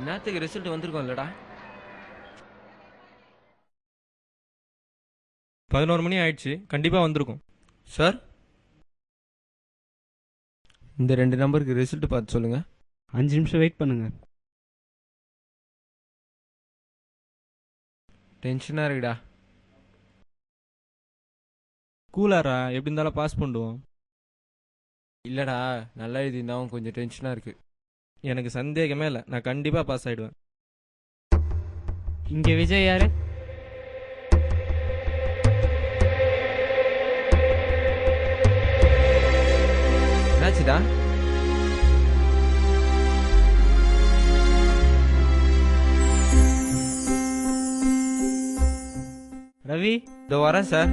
என்னத்துக்கு ரிசல்ட் வந்திருக்கோம் இல்லடா? 11 மணி ஆயிடுச்சு, கண்டிப்பாக வந்திருக்கும். சார், இந்த 2 நம்பருக்கு ரிசல்ட் பார்த்து சொல்லுங்க. 5 நிமிஷம் வெயிட் பண்ணுங்க. டென்ஷனாக இருக்குடா. கூலாரா, எப்படி இருந்தாலும் பாஸ் பண்ணுவோம். இல்லைடா, நல்லா எழுதியிருந்தாவும் கொஞ்சம் டென்ஷனாக இருக்கு. எனக்கு சந்தேகமே இல்லை, நான் கண்டிப்பாக பாஸ் ஆகிடுவேன். இங்கே விஜய் யாரு? என்னாச்சுடா? ரவி, இதோ வரேன் சார்.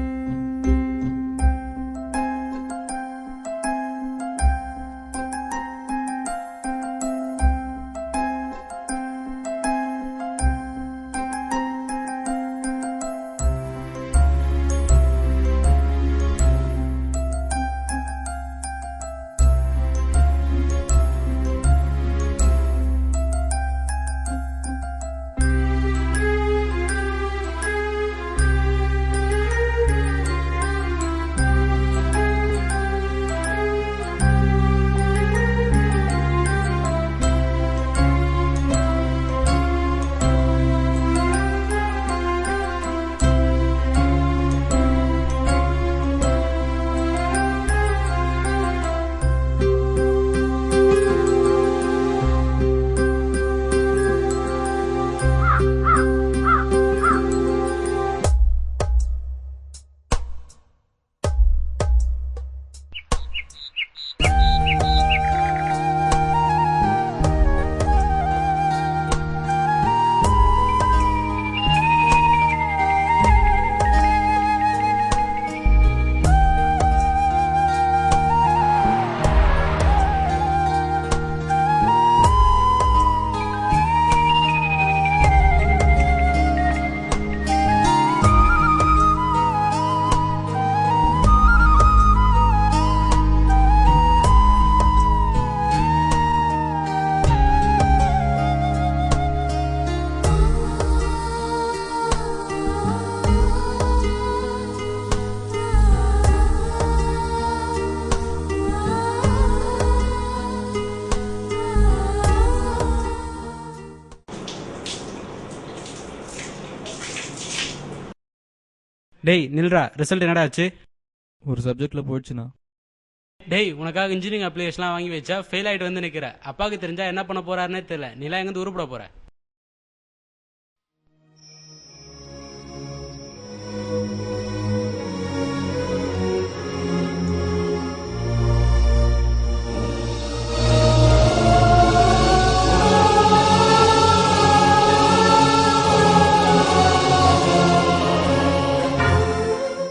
டேய் நில்றா. ரிசல்ட் என்னடா ஆச்சு? ஒரு சப்ஜெக்டில் போயிடுச்சுண்ணா. டேய், உனக்காக இன்ஜினியரிங் அப்ளிகேஷன்லாம் வாங்கி வச்சா ஃபெயில் ஆகிட்டு வந்து நிற்கிற. அப்பாவுக்கு தெரிஞ்சா என்ன பண்ண போறாருன்னே தெரியல. நிலா எங்கேருந்து உருப்பிட போற?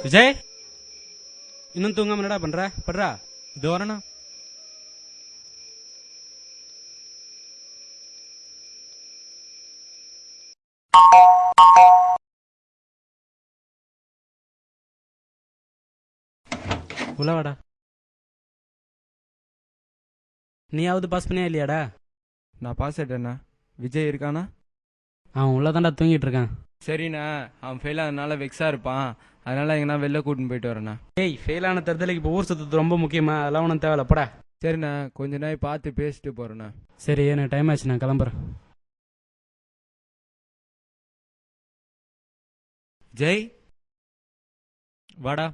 விஜய், இன்னும் தூங்காம என்னடா பண்ற? படுறா. இது வரேண்ணா. உள்ளவாடா. நீயாவது பாஸ் பண்ணியா இல்லையாடா? நான் பாஸ் ஆயிட்டேண்ணா. விஜய் இருக்கானா? அவன் உள்ளதான்டா தூங்கிட்டு இருக்கான். சரிண்ணா, அவன் ஃபெயில் ஆனதுனால வெக்ஸாக இருப்பான். அதனால எங்கன்னா வெளில கூட்டின்னு போயிட்டு வரேண்ணா. டேய், ஃபெயில் ஆன தருதலைக்கு இப்போ ஊர் சுத்தது ரொம்ப முக்கியமா? அதெல்லாம் ஒன்றும் தேவையில்ல, போடா. சரிண்ணா, கொஞ்ச நாள் பார்த்து பேசிட்டு போகிறேண்ணா. சரி, எனக்கு டைம் ஆச்சு, நான் கிளம்புறேன். ஜெய், வாடா.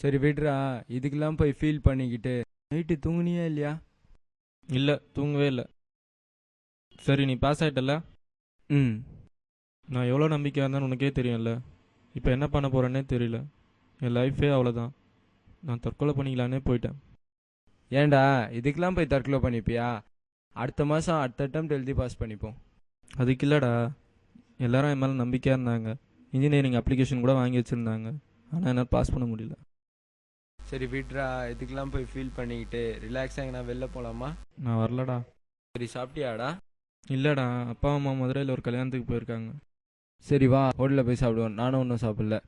சரி விடுறா. இதுக்கெல்லாம் போய் ஃபீல் பண்ணிக்கிட்டு நைட்டு தூங்குனியா இல்லையா? இல்லை, தூங்கவே இல்லை. சரி, நீ பாஸ் ஆகிட்டல. ம். நான் எவ்வளோ நம்பிக்கையாக இருந்தான்னு உனக்கே தெரியும்ல. இப்போ என்ன பண்ண போகிறேன்னே தெரியல. என் லைஃபே அவ்வளோதான். நான் தற்கொலை பண்ணிக்கலான்னே போயிட்டேன். ஏன்டா இதுக்கெல்லாம் போய் தற்கொலை பண்ணிப்பியா? அடுத்த மாதம் அடுத்த அட்டம் எழுதி பாஸ் பண்ணிப்போம். அதுக்கு இல்லைடா, எல்லாரும் என் மேலே நம்பிக்கையாக இருந்தாங்க. இன்ஜினியரிங் அப்ளிகேஷன் கூட வாங்கி வச்சுருந்தாங்க. ஆனால் என்னால் பாஸ் பண்ண முடியல. சரி விட்றா. இதுக்கெல்லாம் போய் ஃபீல் பண்ணிக்கிட்டு ரிலாக்ஸாக எங்கன்னா வெளில போகலாமா? நான் வரலடா. சரி, சாப்பிட்டியாடா? இல்லைடா, அப்பா அம்மா மதுரையில் ஒரு கல்யாணத்துக்கு போயிருக்காங்க. சரி வா, ஹோட்டலில் போய் சாப்பிடுவோம். நானும் ஒன்றும் சாப்பிடல.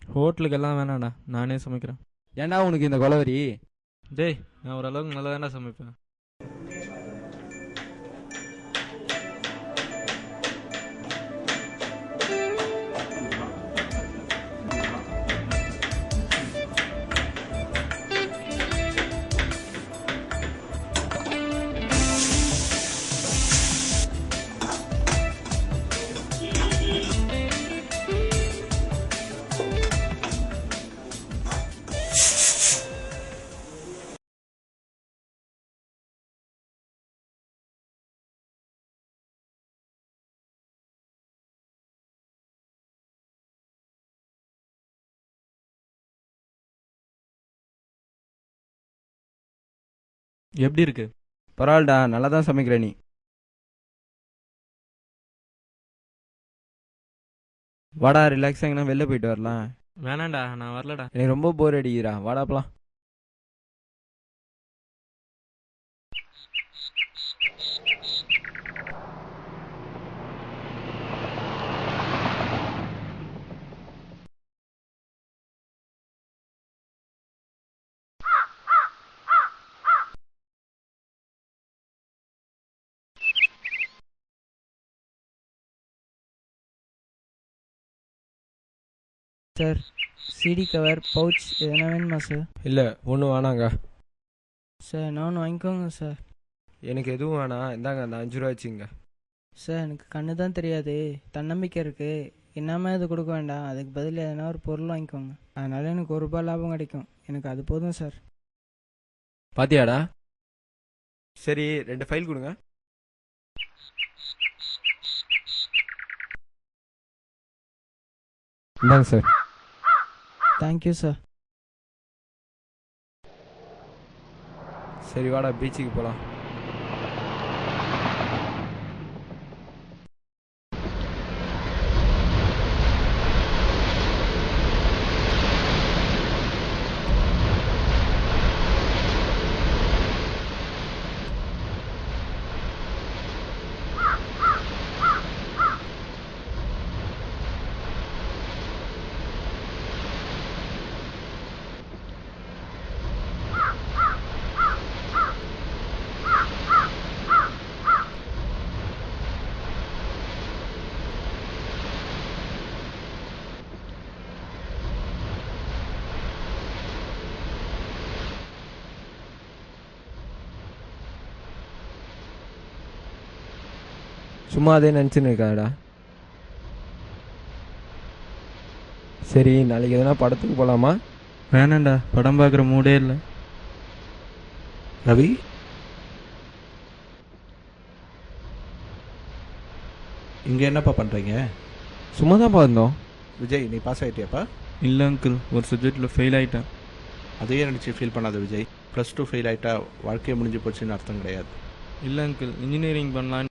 ஹோட்டலுக்கெல்லாம் வேணாடா, நானே சமைக்கிறேன். ஏன்டா உனக்கு இந்த கொலவரி? டேய் நான் ஓரளவுக்கு நல்லா தானே சமைப்பேன். எப்படி இருக்கு? பரவாயில்லடா, நல்லா தான் சமைக்கிற நீ. வாடா, ரிலாக்ஸாக எங்கன்னா வெளில போயிட்டு வரலாம். வேணாண்டா நான் வரலடா. எனக்கு ரொம்ப போர் அடிக்கிறா, வாடா போலாம். சார், சிடி கவர் பவுச் எதனா வேணுமா சார்? இல்லை, ஒன்றும் வேணாங்க. சார் நான் வாங்கிக்கோங்க சார். எனக்கு எதுவும் வேணாம், இந்தாங்க அந்த 5 ரூபா வச்சுங்க. சார் எனக்கு கண்ணு தான் தெரியாது, தன்னம்பிக்கை இருக்குது. என்னமே அது கொடுக்க வேண்டாம், அதுக்கு பதில் எதனா ஒரு பொருள் வாங்கிக்கோங்க. அதனால் எனக்கு ₹1 லாபம் கிடைக்கும், எனக்கு அது போதும் சார். பாத்தியாடா? சரி, 2 ஃபைல் கொடுங்க. இந்தாங்க சார். Thank you sir. சரி வாடா, பீச்சுக்கு போகலாம். சும்மா அதே நினச்சின்னு இருக்காடா. சரி, நாளைக்கு எதனா படத்துக்கு போகலாமா? வேணாண்டா, படம் பார்க்குற மூடே இல்லை. ரவி, இங்கே என்னப்பா பண்ணுறீங்க? சும்மா தான் பார்த்தோம். விஜய், நீ பாஸ் ஆகிட்டியாப்பா? இல்லை அங்கிள், ஒரு சப்ஜெக்டில் ஃபெயில் ஆகிட்டேன். அதையே நினச்சி ஃபீல் பண்ணாத விஜய். +2 ஃபெயில் ஆகிட்டா வாழ்க்கையை முடிஞ்சு போச்சுன்னு அர்த்தம் கிடையாது. இல்லை அங்கிள், இன்ஜினியரிங் பண்ணலான்னு